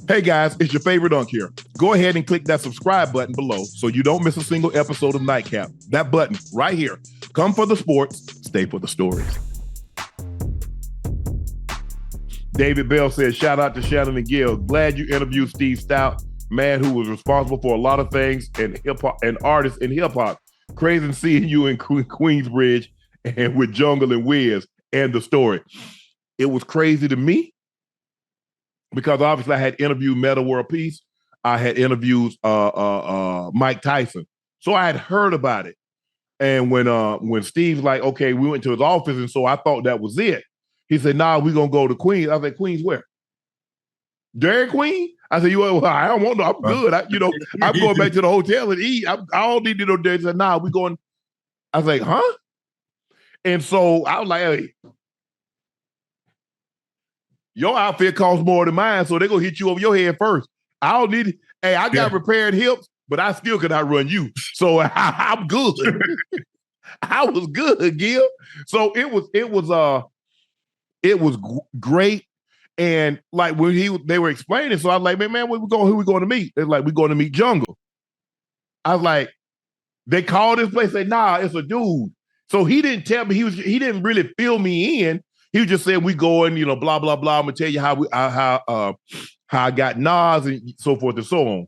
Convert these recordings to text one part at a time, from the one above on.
Hey guys, it's your favorite Unk here. Go ahead and click that subscribe button below so you don't miss a single episode of Nightcap. That button right here. Come for the sports, stay for the stories. David Bell says, shout out to Shannon and Gil. Glad you interviewed Steve Stout, man who was responsible for a lot of things and hip hop and artists in hip hop. Crazy seeing you in Queensbridge and with Jungle and Wiz and the story. It was crazy to me, because obviously I had interviewed Meta World Peace. I had interviewed Mike Tyson. So I had heard about it. And when Steve's like, okay, we went to his office, and so I thought that was it. He said, nah, we're going to go to Queens. I said, Queens where? Dairy Queen? I said, well, I don't want to. I'm good. I'm going back to the hotel and eat. I don't need to know there. He said, nah, we're going. I was like, huh? And so I was like, hey, your outfit costs more than mine, so they're going to hit you over your head first. I don't need it. Hey, I got repaired hips, but I still could outrun you. So I'm good. I was good, Gil. So it was great. And like when they were explaining, so I was like, man, who we going to meet? They're like, we're going to meet Jungle. I was like, they called this place, say, nah, it's a dude. So he didn't tell me, he didn't really fill me in. He just said, we going, blah, blah, blah. I'm gonna tell you how I got Nas and so forth and so on.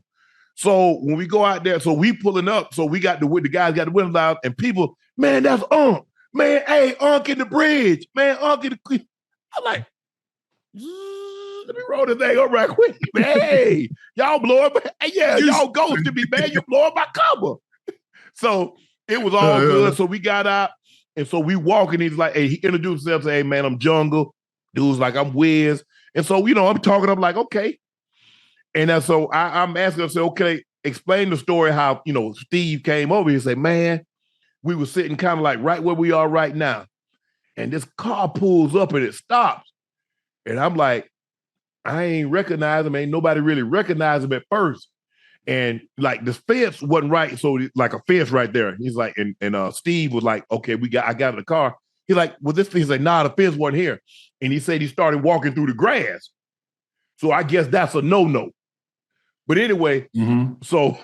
So when we go out there, so we pulling up, so we got the guys got the windows out, and people, man, that's Unk. Man, hey, Unk in the bridge. Man, Unk in the. I'm like, let me roll this thing up right quick. Hey, y'all blowing my, hey, yeah, y'all ghosted me, man. You blowing my cover. So it was all good. So we got out. And so we walk, and he's like, hey, he introduced himself, say, hey, man, I'm Jungle. Dude's like, I'm Wiz. And so, I'm talking, I'm like, okay. And so I'm asking him, say, okay, explain the story how, Steve came over. He said, man, we were sitting kind of like right where we are right now. And this car pulls up and it stops. And I'm like, I ain't recognize him. Ain't nobody really recognized him at first. And like the fence wasn't right, so like a fence right there. He's like, and Steve was like, okay, I got in the car. He's like, well, this fence, like, nah, the fence wasn't here. And he said he started walking through the grass. So I guess that's a no-no. But anyway, so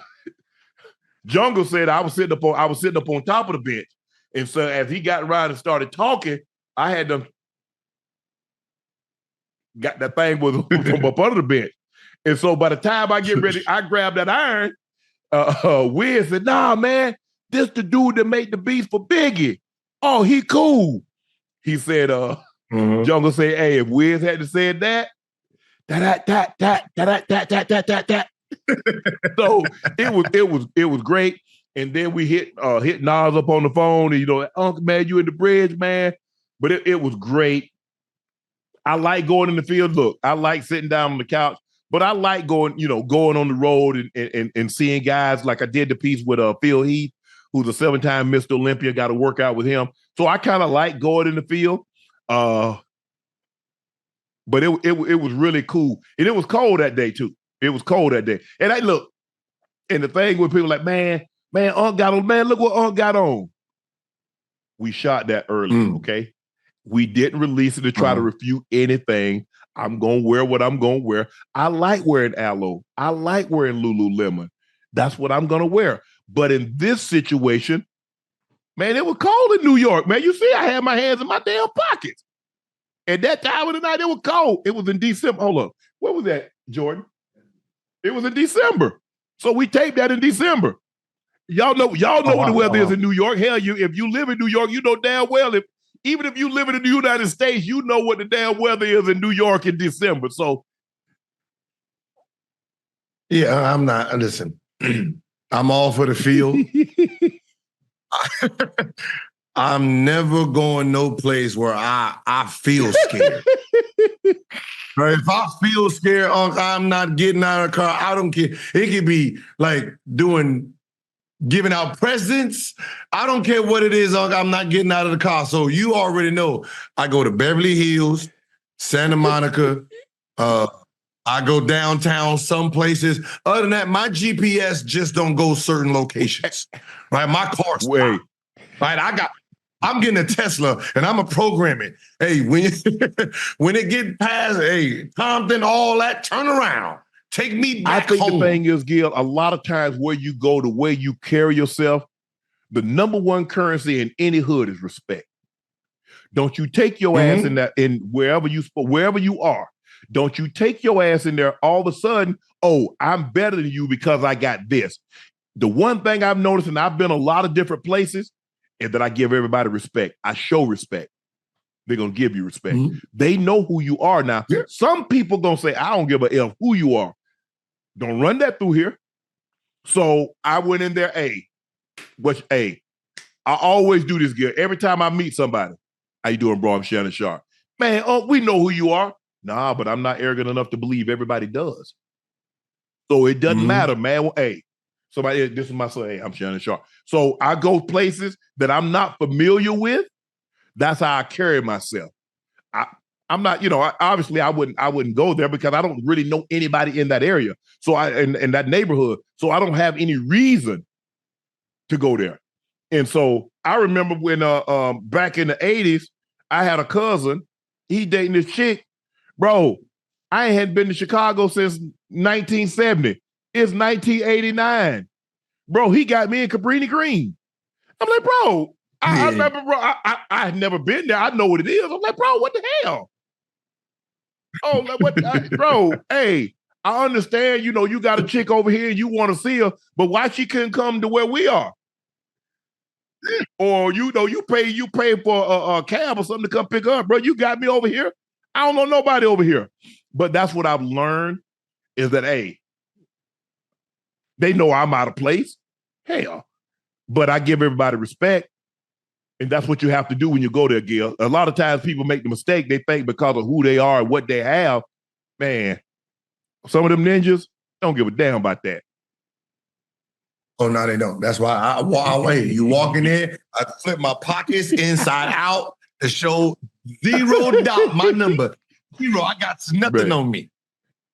Jungle said I was sitting up on top of the bench. And so as he got around and started talking, I had them got that thing was from up under the bench. And so by the time I get ready, I grab that iron. Wiz said, nah, man, this the dude that made the beats for Biggie. Oh, he cool. He said, Jungle said, hey, if Wiz had to say that. So it was great. And then we hit Nas up on the phone, and Uncle, man, you in the bridge, man. But it was great. I like going in the field. Look, I like sitting down on the couch. But I like going on the road and seeing guys like I did the piece with Phil Heath, who's a 7-time Mr. Olympia, got to work out with him. So I kind of like going in the field. But it was really cool. And it was cold that day too. It was cold that day. And and the thing with people like, man, Unk got on, man, look what Unk got on. We shot that early, okay? We didn't release it to try to refute anything. I'm going to wear what I'm going to wear. I like wearing Aloe. I like wearing Lululemon. That's what I'm going to wear. But in this situation, man, it was cold in New York, man. You see, I had my hands in my damn pockets. At that time of the night, it was cold. It was in December. Hold up. What was that, Jordan? It was in December. So we taped that in December. Y'all know what the weather is in New York. Hell, if you live in New York, you know damn well even if you live in the United States, you know what the damn weather is in New York in December. So, yeah, I'm not. Listen, I'm all for the field. I'm never going no place where I feel scared. Right? If I feel scared, I'm not getting out of the car. I don't care. It could be like giving out presents. I don't care what it is. I'm not getting out of the car. So you already know. I go to Beverly Hills, Santa Monica. I go downtown some places. Other than that, my GPS just don't go certain locations. Right? My car's wait. Right? I'm getting a Tesla and I'm going to program it. Hey, when it get past, Compton, all that, turn around. Take me I back think home. the thing is, Gil, a lot of times where you go, the way you carry yourself, the number one currency in any hood is respect. Don't you take your ass in that in wherever you are. Don't you take your ass in there all of a sudden, oh, I'm better than you because I got this. The one thing I've noticed, and I've been a lot of different places, is that I give everybody respect. I show respect. They're going to give you respect. They know who you are now. Yeah. Some people going to say, I don't give a F who you are. Don't run that through here. So I went in there, I always do this, Gil. Every time I meet somebody, how you doing, bro? I'm Shannon Sharpe. Man, we know who you are. Nah, but I'm not arrogant enough to believe everybody does. So it doesn't matter, man. Well, somebody, this is my son. Hey, I'm Shannon Sharpe. So I go places that I'm not familiar with. That's how I carry myself. I'm not, obviously I wouldn't go there because I don't really know anybody in that area. So in that neighborhood. So I don't have any reason to go there. And so I remember when back in the 80s, I had a cousin, he dating this chick. Bro, I hadn't been to Chicago since 1970. It's 1989. Bro, he got me in Cabrini Green. I'm like, bro, I remember, bro, I had never been there. I know what it is. I'm like, bro, what the hell? Oh, like, what, bro, hey, I understand, you got a chick over here and you want to see her, but why she couldn't come to where we are? Or, you pay for a cab or something to come pick her up, bro. You got me over here. I don't know nobody over here. But that's what I've learned is that, they know I'm out of place. Hell. But I give everybody respect. And that's what you have to do when you go there, Gil. A lot of times people make the mistake. They think because of who they are and what they have, man, some of them ninjas don't give a damn about that. Oh, no, they don't. That's why I wait. You walk in there, I flip my pockets inside out to show $0 my number. 0. I got nothing on me.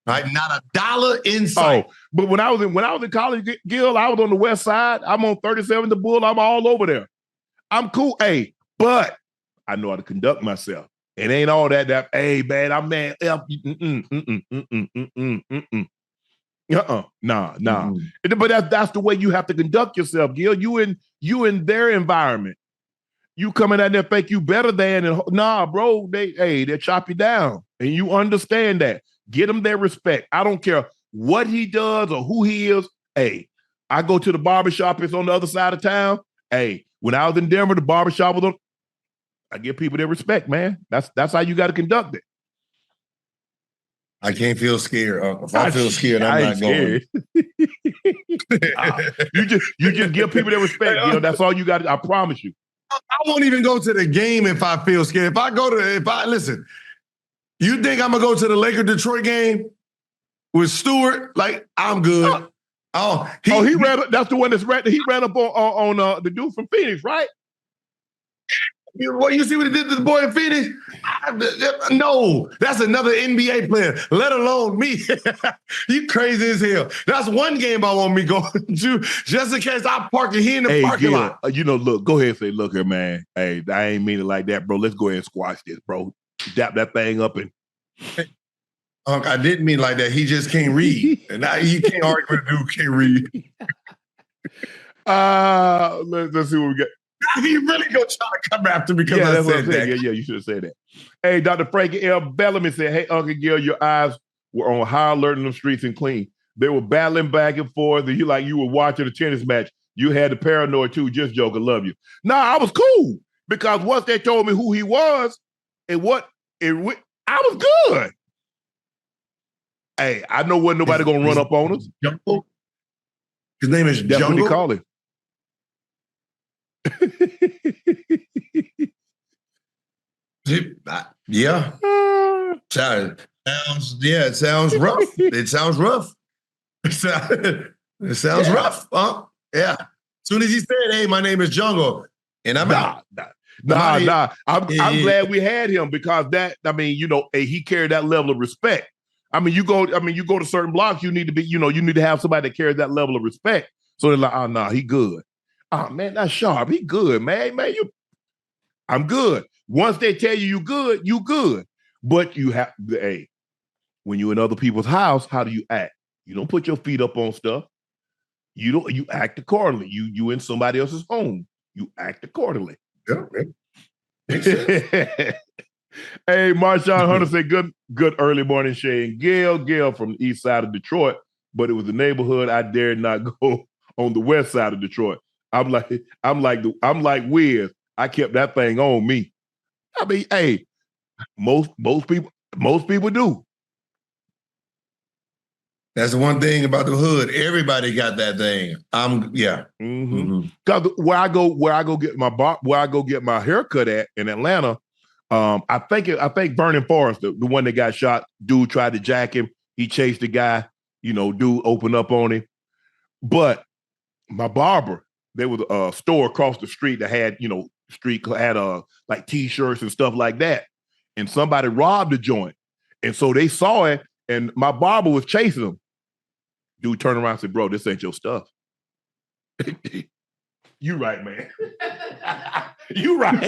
Right? Not $1 inside. Oh, but when I was in college, Gil, I was on the west side. I'm on 37 the Bull. I'm all over there. I'm cool. But I know how to conduct myself. It ain't all that, man, I'm man. Nah. But that's the way you have to conduct yourself, Gil. You in their environment. You coming out there think you better than, and nah, bro, they chop you down. And you understand that. Get them their respect. I don't care what he does or who he is. I go to the barbershop. It's on the other side of town. When I was in Denver, the barbershop was on. I give people their respect, man. That's how you got to conduct it. I can't feel scared. If I feel scared, I'm not going. You just give people their respect. That's all you got. I promise you. I won't even go to the game if I feel scared. Listen, you think I'm gonna go to the Lakers-Detroit game with Stewart? Like, I'm good. He ran up. That's the one he ran up on the dude from Phoenix, right? What you see what he did to the boy in Phoenix? No, that's another NBA player, let alone me. You crazy as hell. That's one game I want me going to, just in case I park it here in the parking lot. Look, go ahead and say, look here, man. I ain't mean it like that, bro. Let's go ahead and squash this, bro. Dap that thing up and. I didn't mean like that. He just can't read. And now you can't argue with a dude who can't read. Let's see what we got. He really gonna try to come after me because I said that. Yeah, you should have said that. Hey, Dr. Frankie L. Bellamy said, hey, Uncle Gil, your eyes were on high alert in the streets and clean. They were battling back and forth. And you were watching a tennis match. You had the paranoid too. Just joking. Love you. Nah, I was cool because once they told me who he was I was good. I know wasn't nobody gonna run up on us. Jungle? His name is That's Jungle? what they call him. Yeah. It sounds rough. It sounds rough. It sounds rough. Yeah. As soon as he said, hey, my name is Jungle, and I'm out. Nah. I'm glad we had him because he carried that level of respect. You go to certain blocks, you need to have somebody that carries that level of respect. So they're like, oh, no, he good. Oh, man, that's Sharp. He good, man. I'm good. Once they tell you good, you good. But you have, when you're in other people's house, how do you act? You don't put your feet up on stuff. You act accordingly. You in somebody else's home. You act accordingly. Yeah, makes sense. Hey, Marshawn Hunter said, good early morning, Shane. Gail from the east side of Detroit, but it was the neighborhood I dared not go on the west side of Detroit. I'm like Wiz. I kept that thing on me. I mean, hey, most people do. That's the one thing about the hood. Everybody got that thing. Yeah. Mm-hmm. Because where I go get my haircut at in Atlanta, I think Vernon Forrest, the one that got shot, dude tried to jack him. He chased the guy, dude opened up on him. But my barber, there was a store across the street that had, like T-shirts and stuff like that. And somebody robbed the joint. And so they saw it, and my barber was chasing them. Dude turned around and said, bro, this ain't your stuff. You right, man. You right.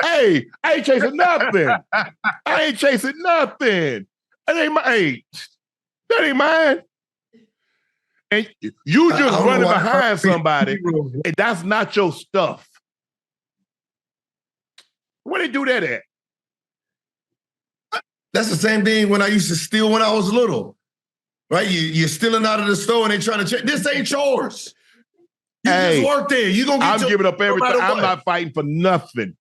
Hey, I ain't chasing nothing. That ain't mine. And you just running behind somebody, and that's not your stuff. Where they do that at? That's the same thing when I used to steal when I was little. Right? You're stealing out of the store and they trying to check. This ain't yours. You just work there. You gonna get I'm giving up everything. I'm not fighting for nothing.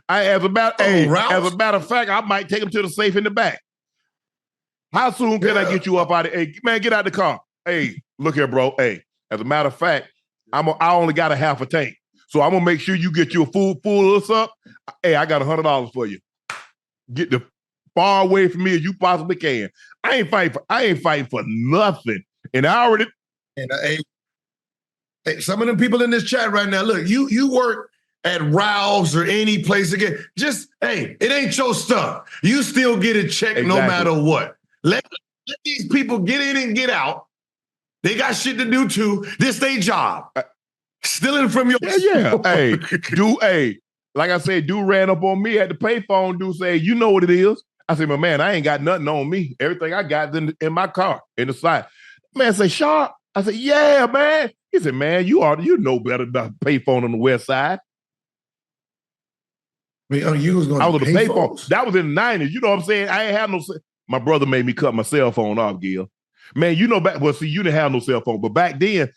As a matter of fact, I might take him to the safe in the back. How soon can I get you up out of? Hey, man, get out the car. Hey, look here, bro. Hey, as a matter of fact, I only got a half a tank, so I'm gonna make sure you get you a full of up. Hey, I got $100 for you. Get the far away from me as you possibly can. I ain't fighting for nothing. And I already. And hey, some of them people in this chat right now, look, you work at Ralph's or any place again. Just, hey, it ain't your stuff. You still get a check no matter what. Let these people get in and get out. They got shit to do too. This their job. Stealing from your Hey, like I said, dude ran up on me at the payphone. Dude say, you know what it is? I said, man, I ain't got nothing on me. Everything I got in my car, in the side. Man say, Sharpe. I said, yeah, man. He said, man, you know better than the payphone on the west side. You was going I was on the payphone. That was in the 90s. You know what I'm saying? I ain't have no. My brother made me cut my cell phone off, Gil. Man, you didn't have no cell phone. But back then,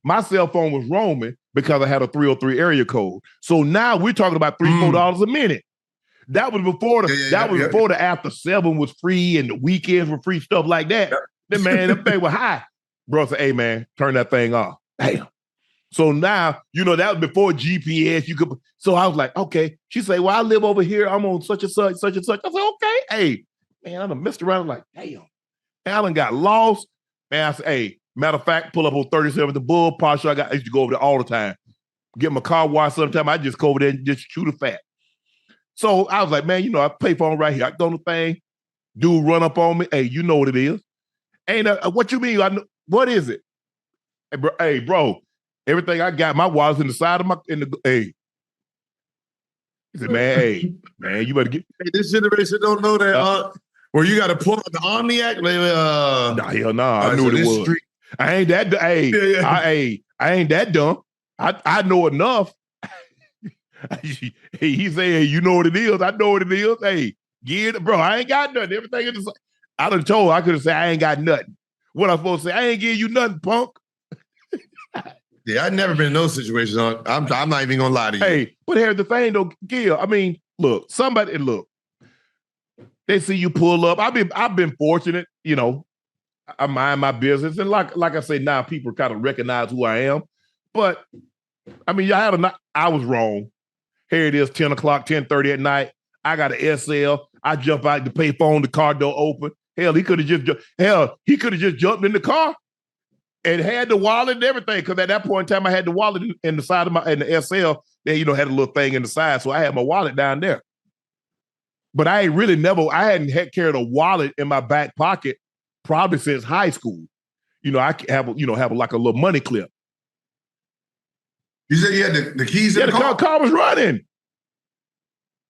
my cell phone was roaming because I had a 303 area code. So now we're talking about $3-4 a minute. That was before before the after 7 was free and the weekends were free, stuff like that. Yeah. Then man, that thing was high. Bro said, hey man, turn that thing off. Damn. So now, that was before GPS. So I was like, okay. She said, well, I live over here. I'm on such and such, such and such. I said, okay. Hey, man, I done messed around. I'm like, damn. Man, I done got lost. Man, I said, hey, matter of fact, pull up on 37 the Bull Park. I used to go over there all the time. Get my car washed sometime. I just go over there and just shoot a fat. So I was like, man, I pay phone right here. I go on the thing. Dude run up on me. Hey, you know what it is. Ain't what you mean? What is it? Hey, bro, everything I got, my wallet's in the side of hey. He said, man, you better get. Hey, this generation don't know that. Where you got to pull out the Omniac? Nah, hell nah. I knew what it was. I ain't that. Hey, I ain't that dumb. I know enough. He said, hey, you know what it is. I know what it is. Hey, get it, bro. I ain't got nothing. Everything is just. I done told. I could have said I ain't got nothing. What I'm supposed to say? I ain't giving you nothing, punk. Yeah, I've never been in those situations. I'm not even gonna lie to you. Hey, but here's the thing, though, Gil. I mean, look. They see you pull up. I've been fortunate. I mind my business, and like I say, now people kind of recognize who I am. But I mean, I was wrong. Here it is, 10 o'clock, 10:30 at night. I got an SL. I jump out the payphone, the car door open. Hell, he could have just jumped in the car and had the wallet and everything. Because at that point in time, I had the wallet in the side of the SL. Then had a little thing in the side, so I had my wallet down there. But I hadn't carried a wallet in my back pocket probably since high school. I have like a little money clip. You said you had the keys in the car? The car was running.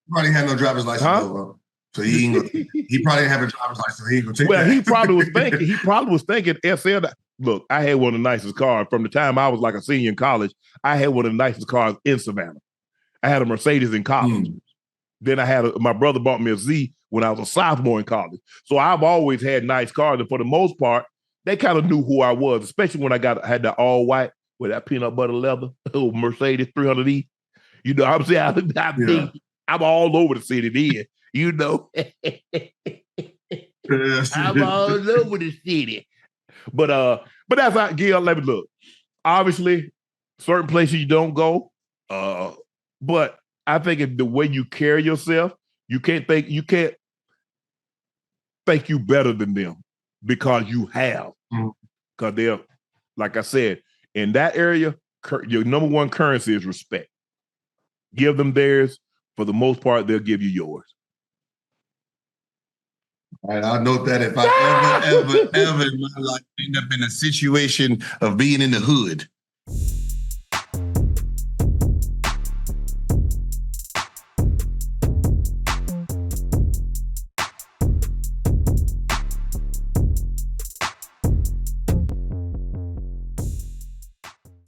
Probably had no driver's license. Huh? So he probably didn't have a driver's license. So he ain't gonna take Well, that. he probably was thinking SL. Look, I had one of the nicest cars from the time I was like a senior in college. I had one of the nicest cars in Savannah. I had a Mercedes in college. Then I had my brother bought me a Z when I was a sophomore in college. So I've always had nice cars, and for the most part, they kind of knew who I was, especially when I had that all white with that peanut butter leather, Mercedes 300E. You know, I'm saying I'm all over the city then. You know, I'm all over the city. But that's how Gil. Let me look. Obviously, certain places you don't go. But I think if the way you carry yourself, you can't think you better than them because you have. Because they're, like I said, in that area, your number one currency is respect. Give them theirs. For the most part, they'll give you yours. All right, I'll note that if I ever in my life end up in a situation of being in the hood,